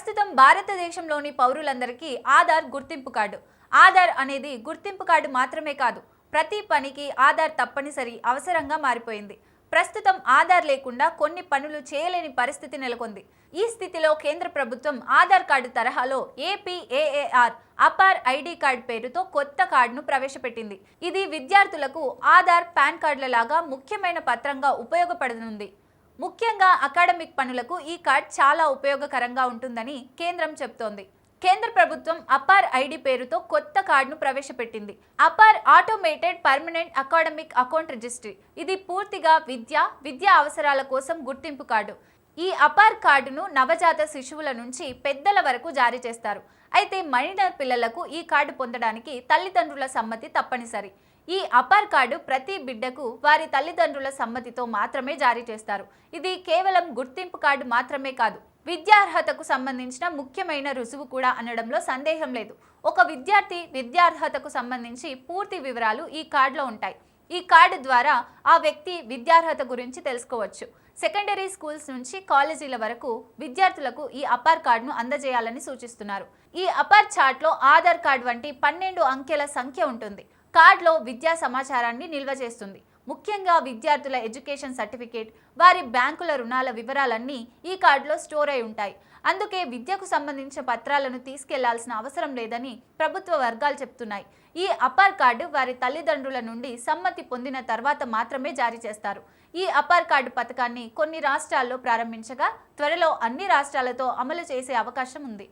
ప్రస్తుతం భారతదేశంలోని పౌరులందరికీ ఆధార్ గుర్తింపు కార్డు. ఆధార్ అనేది గుర్తింపు కార్డు మాత్రమే కాదు, ప్రతి పనికి ఆధార్ తప్పనిసరి అవసరంగా మారిపోయింది. ప్రస్తుతం ఆధార్ లేకుండా కొన్ని పనులు చేయలేని పరిస్థితి నెలకొంది. ఈ స్థితిలో కేంద్ర ప్రభుత్వం ఆధార్ కార్డు తరహాలో ఏపీఏఏఆర్ అపార్ ఐడి కార్డు పేరుతో కొత్త కార్డును ప్రవేశపెట్టింది. ఇది విద్యార్థులకు ఆధార్, పాన్ కార్డుల లాగా ముఖ్యమైన పత్రంగా ఉపయోగపడనుంది. ముఖ్యంగా అకాడమిక్ పనులకు ఈ కార్డ్ చాలా ఉపయోగకరంగా ఉంటుందని కేంద్రం చెబుతోంది. కేంద్ర ప్రభుత్వం అపార్ ఐడి పేరుతో కొత్త కార్డును ప్రవేశపెట్టింది. Apaar automated permanent academic account registry. ఇది పూర్తిగా విద్యా అవసరాల కోసం గుర్తింపు కార్డు. ఈ అపార్ కార్డును నవజాత శిశువుల నుంచి పెద్దల వరకు జారీ చేస్తారు. అయితే మైనర్ పిల్లలకు ఈ కార్డు పొందడానికి తల్లిదండ్రుల సమ్మతి తప్పనిసరి. ఈ అపార్ కార్డు ప్రతి బిడ్డకు వారి తల్లిదండ్రుల సమ్మతితో మాత్రమే జారీ చేస్తారు. ఇది కేవలం గుర్తింపు కార్డు మాత్రమే కాదు, విద్యార్హతకు సంబంధించిన ముఖ్యమైన రుజువు కూడా అనడంలో సందేహం లేదు. ఒక విద్యార్థి విద్యార్హతకు సంబంధించి పూర్తి వివరాలు ఈ కార్డులో ఉంటాయి. ఈ కార్డు ద్వారా ఆ వ్యక్తి విద్యార్హత గురించి తెలుసుకోవచ్చు. సెకండరీ స్కూల్స్ నుంచి కాలేజీల వరకు విద్యార్థులకు ఈ అపార్ కార్డును అందజేయాలని సూచిస్తున్నారు. ఈ అపార్ చార్ట్లో ఆధార్ కార్డు వంటి 12 అంకెల సంఖ్య ఉంటుంది. కార్డులో విద్యా సమాచారాన్ని నిల్వ చేస్తుంది. ముఖ్యంగా విద్యార్థుల ఎడ్యుకేషన్ సర్టిఫికేట్, వారి బ్యాంకుల రుణాల వివరాలన్నీ ఈ కార్డులో స్టోర్ అయి ఉంటాయి. అందుకే విద్యకు సంబంధించిన పత్రాలను తీసుకెళ్లాల్సిన అవసరం లేదని ప్రభుత్వ వర్గాలు చెప్తున్నాయి. ఈ అపార్ కార్డు వారి తల్లిదండ్రుల నుండి సమ్మతి పొందిన తర్వాత మాత్రమే జారీ చేస్తారు. ఈ అపార్ కార్డు పథకాన్ని కొన్ని రాష్ట్రాల్లో ప్రారంభించగా త్వరలో అన్ని రాష్ట్రాలతో అమలు చేసే అవకాశం ఉంది.